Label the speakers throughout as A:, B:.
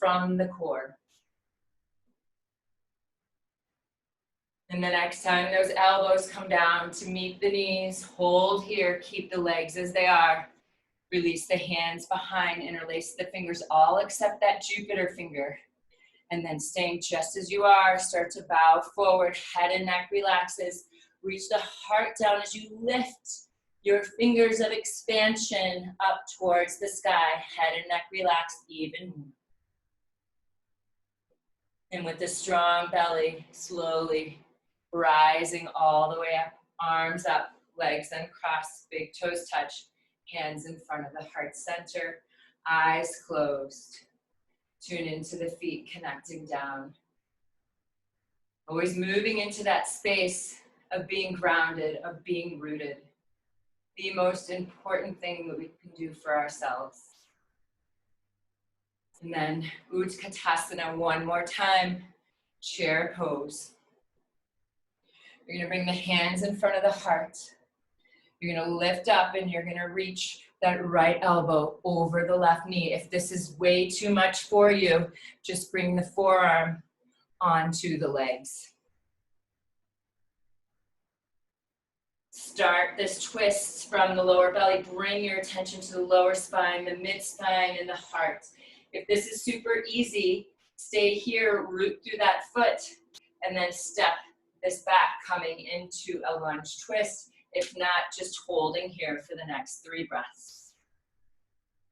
A: from the core. And then next time those elbows come down to meet the knees, hold here, keep the legs as they are. Release the hands behind, interlace the fingers, all except that Jupiter finger. And then staying just as you are, start to bow forward, head and neck relaxes. Reach the heart down as you lift your fingers of expansion up towards the sky. Head and neck relax even more. And with the strong belly, slowly rising all the way up, arms up, legs uncrossed, big toes touch, hands in front of the heart center, eyes closed. Tune into the feet connecting down. Always moving into that space of being grounded, of being rooted. The most important thing that we can do for ourselves. And then Utkatasana one more time, chair pose. You're gonna bring the hands in front of the heart. You're gonna lift up and you're gonna reach that right elbow over the left knee. If this is way too much for you, just bring the forearm onto the legs. Start this twist from the lower belly. Bring your attention to the lower spine, the mid spine, and the heart. If this is super easy, stay here, root through that foot, and then step this back, coming into a lunge twist. If not, just holding here for the next 3 breaths.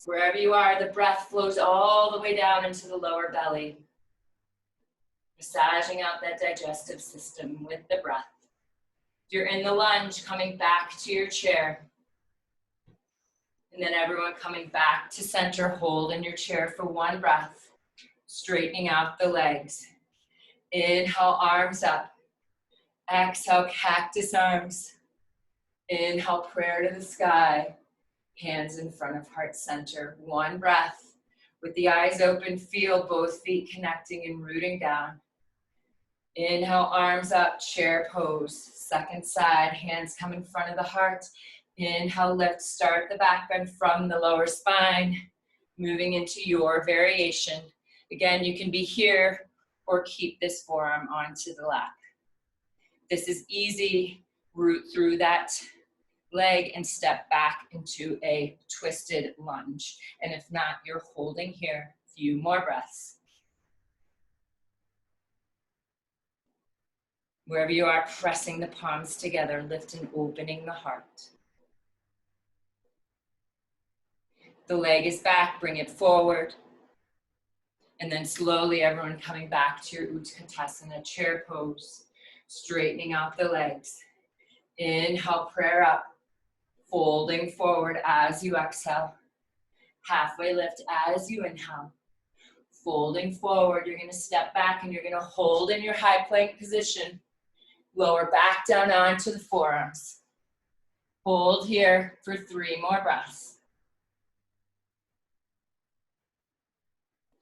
A: Wherever you are, the breath flows all the way down into the lower belly, massaging out that digestive system with the breath. You're in the lunge, coming back to your chair. And then everyone coming back to center, hold in your chair for 1 breath, straightening out the legs. Inhale, arms up. Exhale, cactus arms. Inhale, prayer to the sky. Hands in front of heart center. 1 breath. With the eyes open, feel both feet connecting and rooting down. Inhale, arms up, chair pose. Second side, hands come in front of the heart. Inhale, lift, start the back bend from the lower spine, moving into your variation. Again, you can be here or keep this forearm onto the lap. This is easy. Root through that leg and step back into a twisted lunge. And if not, you're holding here. A few more breaths. Wherever you are, pressing the palms together, lift and opening the heart. The leg is back, bring it forward. And then slowly, everyone coming back to your Utkatasana chair pose, straightening out the legs. Inhale, prayer up, folding forward as you exhale. Halfway lift as you inhale. Folding forward, you're gonna step back and you're gonna hold in your high plank position. Lower back down onto the forearms. Hold here for 3 more breaths.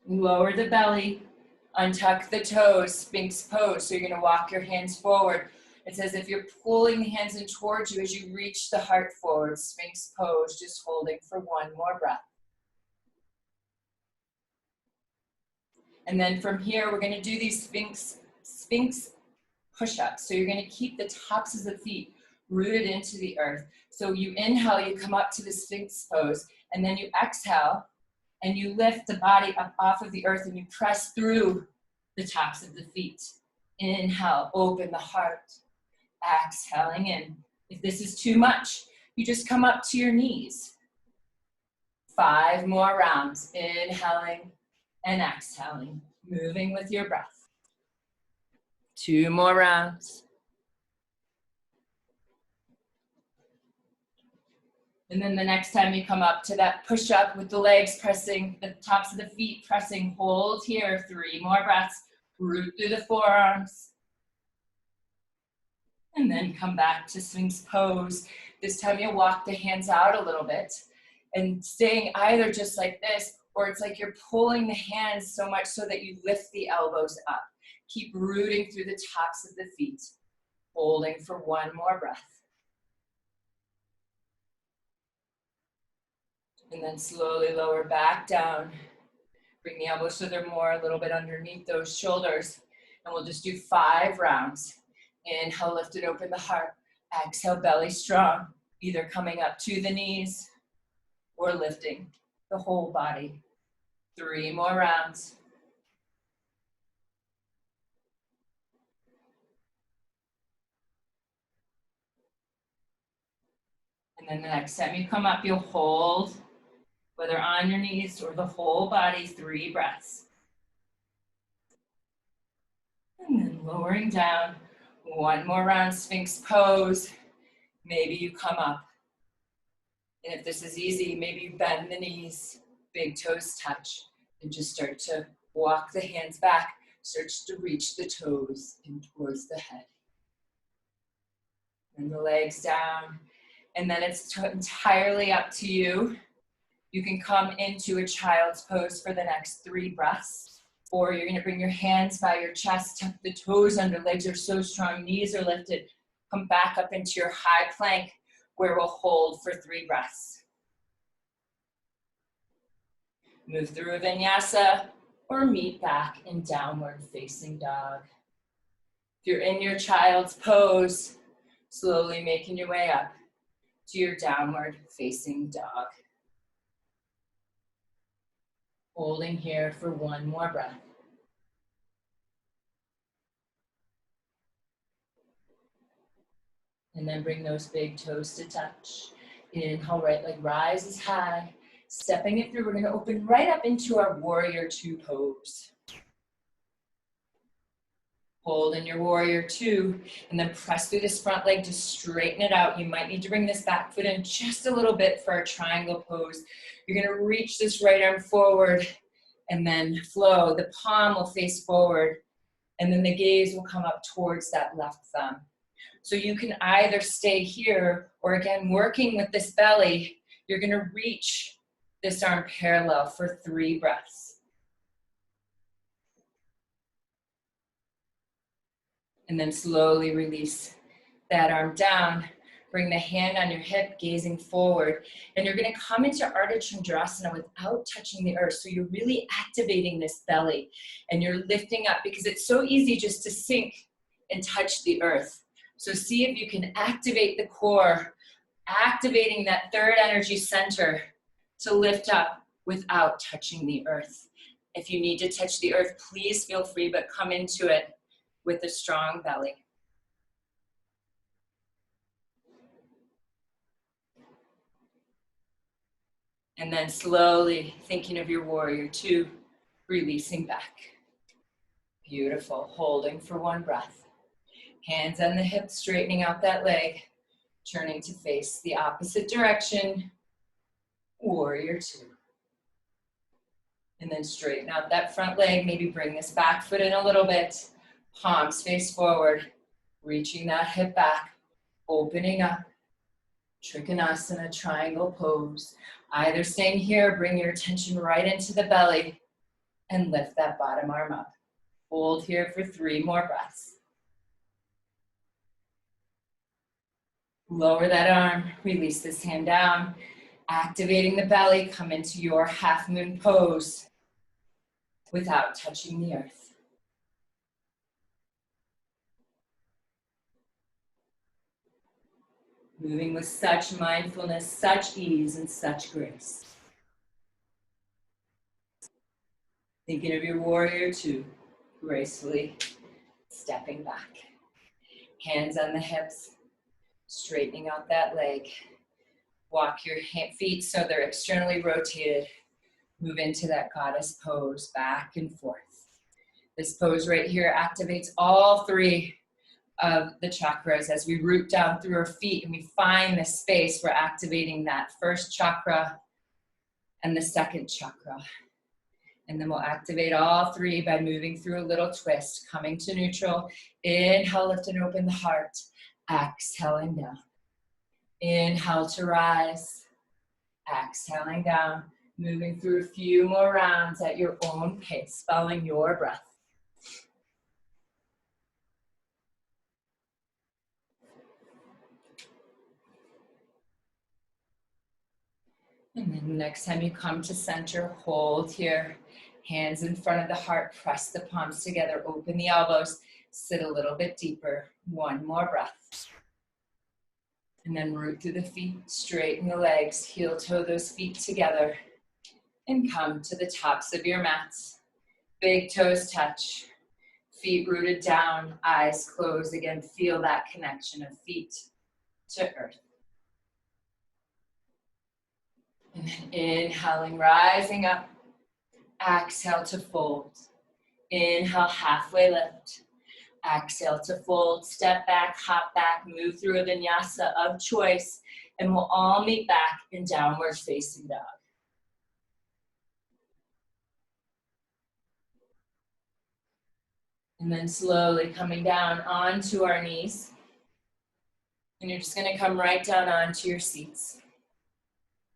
A: Lower the belly, untuck the toes, Sphinx pose. So you're gonna walk your hands forward. It's as if you're pulling the hands in towards you as you reach the heart forward, Sphinx pose, just holding for 1 more breath. And then from here, we're gonna do these Sphinx push-ups. So you're gonna keep the tops of the feet rooted into the earth. So you inhale, you come up to the Sphinx pose, and then you exhale, and you lift the body up off of the earth and you press through the tops of the feet. Inhale, open the heart. Exhaling in. If this is too much, you just come up to your knees. 5 more rounds. Inhaling and exhaling, moving with your breath. 2 more rounds. And then the next time you come up to that push-up with the legs pressing, the tops of the feet pressing, hold here, 3 more breaths. Root through the forearms. And then come back to Sphinx pose. This time you'll walk the hands out a little bit and staying either just like this, or it's like you're pulling the hands so much so that you lift the elbows up. Keep rooting through the tops of the feet. Holding for 1 more breath. And then slowly lower back down. Bring the elbows so they're more a little bit underneath those shoulders. And we'll just do 5 rounds. Inhale, lift and open the heart. Exhale, belly strong. Either coming up to the knees or lifting the whole body. 3 more rounds. And then the next time you come up, you'll hold, whether on your knees or the whole body, 3 breaths. And then lowering down, 1 more round, Sphinx pose. Maybe you come up. And if this is easy, maybe you bend the knees, big toes touch, and just start to walk the hands back, start to reach the toes in towards the head. And the legs down. And then it's entirely up to you. You can come into a child's pose for the next 3 breaths, or you're gonna bring your hands by your chest, tuck the toes under, legs are so strong, knees are lifted. Come back up into your high plank where we'll hold for 3 breaths. Move through a vinyasa or meet back in downward facing dog. If you're in your child's pose, slowly making your way up to your downward facing dog. Holding here for 1 more breath. And then bring those big toes to touch. Inhale, right leg rises high. Stepping it through, we're gonna open right up into our warrior 2 pose. Hold in your warrior 2, and then press through this front leg to straighten it out. You might need to bring this back foot in just a little bit for our triangle pose. You're gonna reach this right arm forward and then flow. The palm will face forward, and then the gaze will come up towards that left thumb. So you can either stay here, or again, working with this belly, you're gonna reach this arm parallel for 3 breaths. And then slowly release that arm down. Bring the hand on your hip, gazing forward. And you're gonna come into Ardha Chandrasana without touching the earth. So you're really activating this belly and you're lifting up, because it's so easy just to sink and touch the earth. So see if you can activate the core, activating that 3rd energy center to lift up without touching the earth. If you need to touch the earth, please feel free, but come into it with a strong belly. And then slowly thinking of your warrior 2, releasing back. Beautiful, holding for 1 breath. Hands on the hips, straightening out that leg, turning to face the opposite direction, warrior 2. And then straighten out that front leg, maybe bring this back foot in a little bit, palms face forward, reaching that hip back, opening up, Trikonasana, triangle pose. Either staying here, bring your attention right into the belly and lift that bottom arm up. Hold here for 3 more breaths. Lower that arm, release this hand down, activating the belly, come into your half moon pose without touching the earth. Moving with such mindfulness, such ease, and such grace. Thinking of your warrior 2, gracefully stepping back. Hands on the hips, straightening out that leg. Walk your feet so they're externally rotated. Move into that goddess pose, back and forth. This pose right here activates all 3 of the chakras as we root down through our feet and we find this space. We're activating that 1st chakra and the 2nd chakra. And then we'll activate all 3 by moving through a little twist, coming to neutral. Inhale, lift and open the heart. Exhaling down. Inhale to rise. Exhaling down. Moving through a few more rounds at your own pace, following your breath. And then next time you come to center, hold here. Hands in front of the heart, press the palms together, open the elbows, sit a little bit deeper. One more breath. And then root through the feet, straighten the legs, heel toe those feet together, and come to the tops of your mats. Big toes touch, feet rooted down, eyes closed. Again, feel that connection of feet to earth. And then inhaling, rising up. Exhale to fold. Inhale, halfway lift. Exhale to fold, step back, hop back, move through a vinyasa of choice, and we'll all meet back in downward facing dog. And then slowly coming down onto our knees. And you're just gonna come right down onto your seats.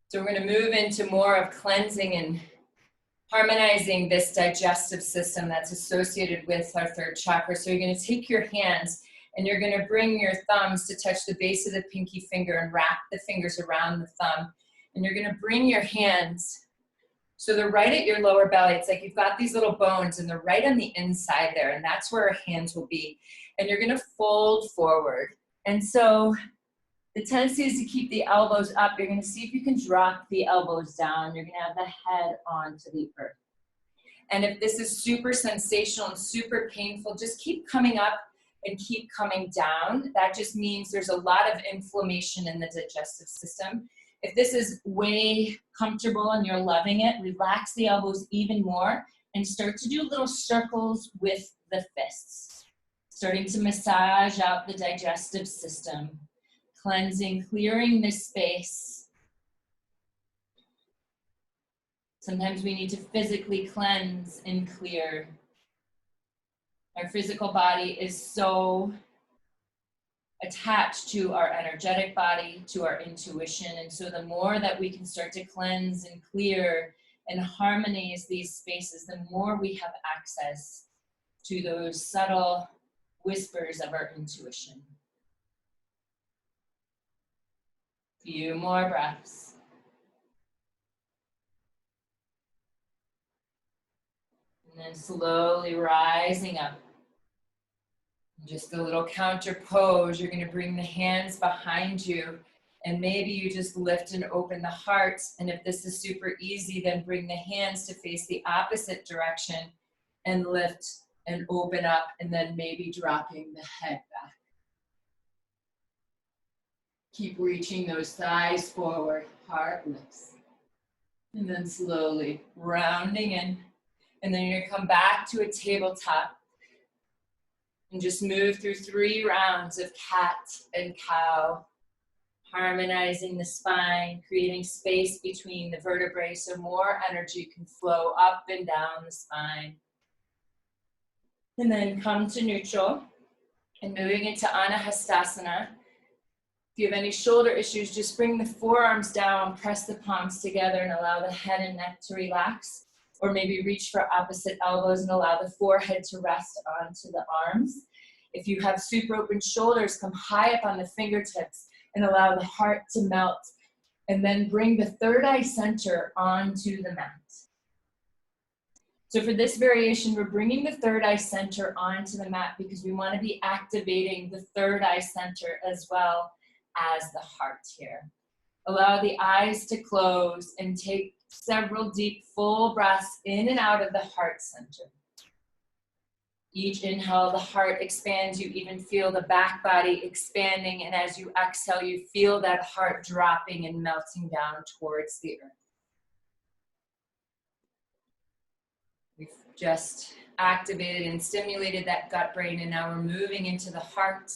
A: So we're gonna move into more of cleansing and harmonizing this digestive system that's associated with our third chakra. So you're gonna take your hands and you're gonna bring your thumbs to touch the base of the pinky finger and wrap the fingers around the thumb. And you're gonna bring your hands, so they're right at your lower belly. It's like you've got these little bones and they're right on the inside there, and that's where our hands will be. And you're gonna fold forward. And so the tendency is to keep the elbows up. You're gonna see if you can drop the elbows down. You're gonna have the head onto the earth. And if this is super sensational and super painful, just keep coming up and keep coming down. That just means there's a lot of inflammation in the digestive system. If this is way comfortable and you're loving it, relax the elbows even more and start to do little circles with the fists. Starting to massage out the digestive system. Cleansing, clearing this space. Sometimes we need to physically cleanse and clear. Our physical body is so attached to our energetic body, to our intuition. And so the more that we can start to cleanse and clear and harmonize these spaces, the more we have access to those subtle whispers of our intuition. Few more breaths. And then slowly rising up. Just a little counter pose. You're going to bring the hands behind you, and maybe you just lift and open the heart. And if this is super easy, then bring the hands to face the opposite direction and lift and open up, and then maybe dropping the head back. Keep reaching those thighs forward, heart lifts. And then slowly rounding in. And then you're gonna come back to a tabletop and just move through 3 rounds of cat and cow, harmonizing the spine, creating space between the vertebrae so more energy can flow up and down the spine. And then come to neutral and moving into Anahastasana. If you have any shoulder issues, just bring the forearms down, press the palms together and allow the head and neck to relax. Or maybe reach for opposite elbows and allow the forehead to rest onto the arms. If you have super open shoulders, come high up on the fingertips and allow the heart to melt. And then bring the third eye center onto the mat. So for this variation, we're bringing the third eye center onto the mat because we want to be activating the third eye center as well as the heart here. Allow the eyes to close and take several deep, full breaths in and out of the heart center. Each inhale, the heart expands. You even feel the back body expanding. And as you exhale, you feel that heart dropping and melting down towards the earth. We've just activated and stimulated that gut brain, and now we're moving into the heart